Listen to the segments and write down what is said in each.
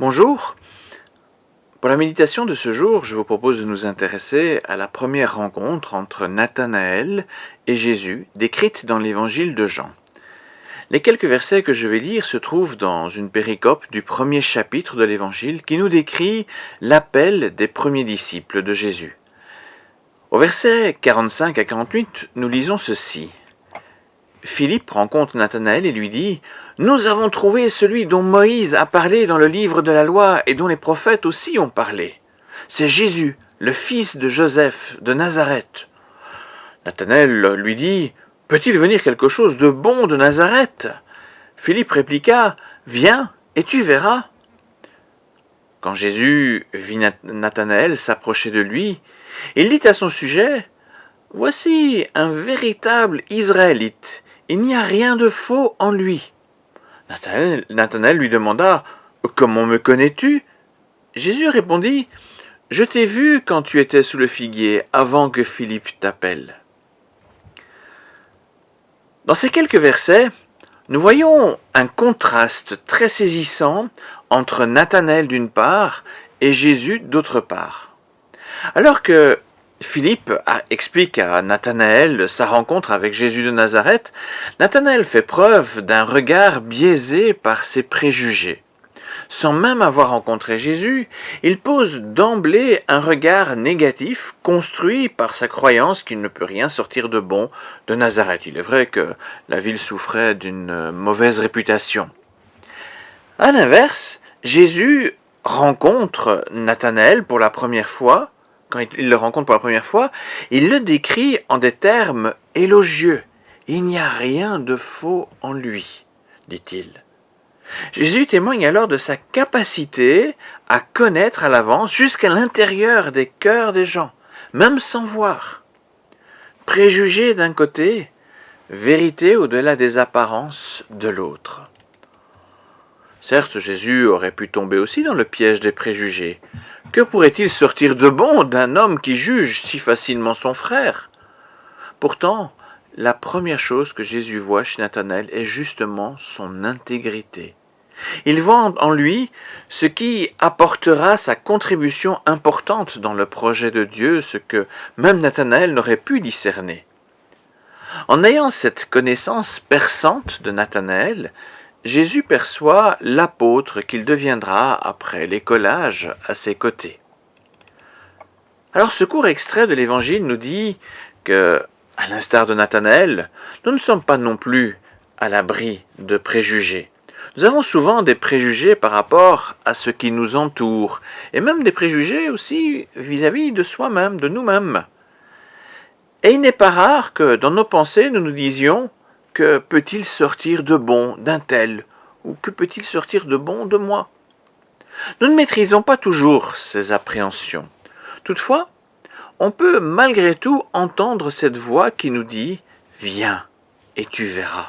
Bonjour, pour la méditation de ce jour, je vous propose de nous intéresser à la première rencontre entre Nathanaël et Jésus, décrite dans l'évangile de Jean. Les quelques versets que je vais lire se trouvent dans une péricope du premier chapitre de l'évangile qui nous décrit l'appel des premiers disciples de Jésus. Au verset 45 à 48, nous lisons ceci. Philippe rencontre Nathanaël et lui dit « Nous avons trouvé celui dont Moïse a parlé dans le livre de la loi et dont les prophètes aussi ont parlé. C'est Jésus, le fils de Joseph de Nazareth. » Nathanaël lui dit « Peut-il venir quelque chose de bon de Nazareth ?» Philippe répliqua « Viens et tu verras. » Quand Jésus vit Nathanaël s'approcher de lui, il dit à son sujet « Voici un véritable Israélite. Il n'y a rien de faux en lui. » Nathanaël lui demanda « Comment me connais-tu » Jésus répondit « Je t'ai vu quand tu étais sous le figuier, avant que Philippe t'appelle. » Dans ces quelques versets, nous voyons un contraste très saisissant entre Nathanaël d'une part et Jésus d'autre part. Alors que Philippe explique à Nathanaël sa rencontre avec Jésus de Nazareth, Nathanaël fait preuve d'un regard biaisé par ses préjugés. Sans même avoir rencontré Jésus, il pose d'emblée un regard négatif construit par sa croyance qu'il ne peut rien sortir de bon de Nazareth. Il est vrai que la ville souffrait d'une mauvaise réputation. À l'inverse, Jésus rencontre Nathanaël pour la première fois. Quand il le rencontre pour la première fois, il le décrit en des termes élogieux. « Il n'y a rien de faux en lui », dit-il. Jésus témoigne alors de sa capacité à connaître à l'avance jusqu'à l'intérieur des cœurs des gens, même sans voir. Préjugés d'un côté, vérité au-delà des apparences de l'autre. Certes, Jésus aurait pu tomber aussi dans le piège des préjugés. Que pourrait-il sortir de bon d'un homme qui juge si facilement son frère? Pourtant, la première chose que Jésus voit chez Nathanaël est justement son intégrité. Il voit en lui ce qui apportera sa contribution importante dans le projet de Dieu, ce que même Nathanaël n'aurait pu discerner. En ayant cette connaissance perçante de Nathanaël, Jésus perçoit l'apôtre qu'il deviendra après l'écolage à ses côtés. Alors ce court extrait de l'Évangile nous dit que, à l'instar de Nathanaël, nous ne sommes pas non plus à l'abri de préjugés. Nous avons souvent des préjugés par rapport à ce qui nous entoure, et même des préjugés aussi vis-à-vis de soi-même, de nous-mêmes. Et il n'est pas rare que dans nos pensées, nous nous disions « Que peut-il sortir de bon d'un tel » ou « Que peut-il sortir de bon de moi ?» Nous ne maîtrisons pas toujours ces appréhensions. Toutefois, on peut malgré tout entendre cette voix qui nous dit « Viens et tu verras ».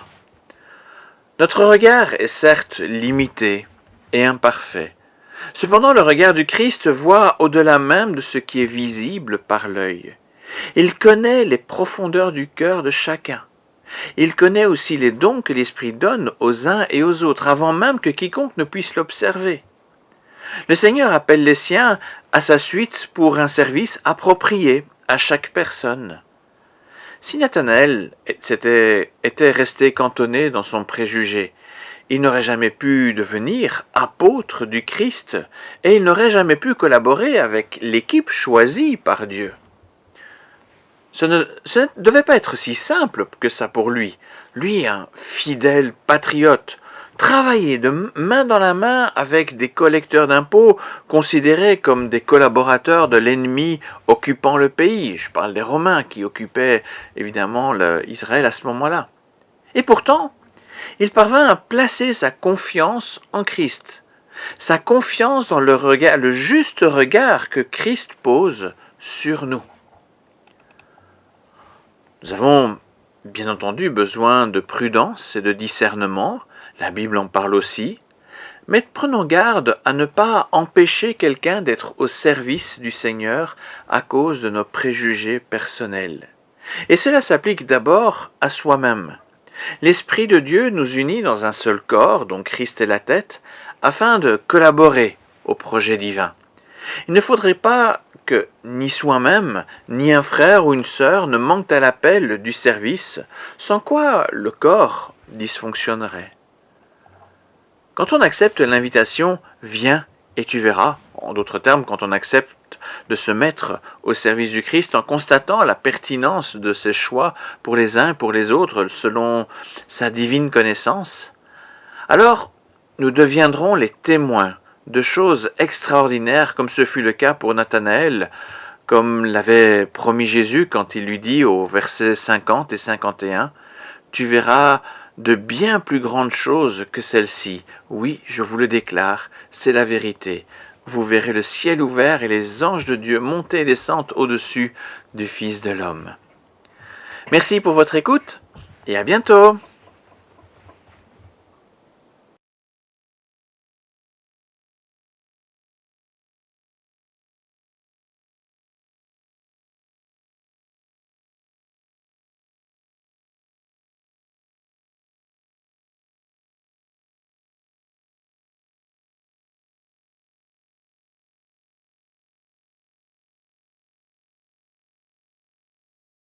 Notre regard est certes limité et imparfait. Cependant, le regard du Christ voit au-delà même de ce qui est visible par l'œil. Il connaît les profondeurs du cœur de chacun. Il connaît aussi les dons que l'Esprit donne aux uns et aux autres, avant même que quiconque ne puisse l'observer. Le Seigneur appelle les siens à sa suite pour un service approprié à chaque personne. Si Nathanaël était resté cantonné dans son préjugé, il n'aurait jamais pu devenir apôtre du Christ et il n'aurait jamais pu collaborer avec l'équipe choisie par Dieu. Ce ne devait pas être si simple que ça pour lui. Lui, un fidèle patriote, travailler de main dans la main avec des collecteurs d'impôts considérés comme des collaborateurs de l'ennemi occupant le pays. Je parle des Romains qui occupaient évidemment Israël à ce moment-là. Et pourtant, il parvint à placer sa confiance en Christ, sa confiance dans le juste regard que Christ pose sur nous. Nous avons bien entendu besoin de prudence et de discernement, la Bible en parle aussi, mais prenons garde à ne pas empêcher quelqu'un d'être au service du Seigneur à cause de nos préjugés personnels. Et cela s'applique d'abord à soi-même. L'Esprit de Dieu nous unit dans un seul corps, dont Christ est la tête, afin de collaborer au projet divin. Il ne faudrait pas que ni soi-même, ni un frère ou une sœur ne manquent à l'appel du service, sans quoi le corps dysfonctionnerait. Quand on accepte l'invitation « Viens et tu verras », en d'autres termes, quand on accepte de se mettre au service du Christ en constatant la pertinence de ses choix pour les uns et pour les autres selon sa divine connaissance, alors nous deviendrons les témoins de choses extraordinaires comme ce fut le cas pour Nathanaël, comme l'avait promis Jésus quand il lui dit au verset 50 et 51, « Tu verras de bien plus grandes choses que celles-ci. Oui, je vous le déclare, c'est la vérité. Vous verrez le ciel ouvert et les anges de Dieu monter et descendre au-dessus du Fils de l'homme. » Merci pour votre écoute et à bientôt.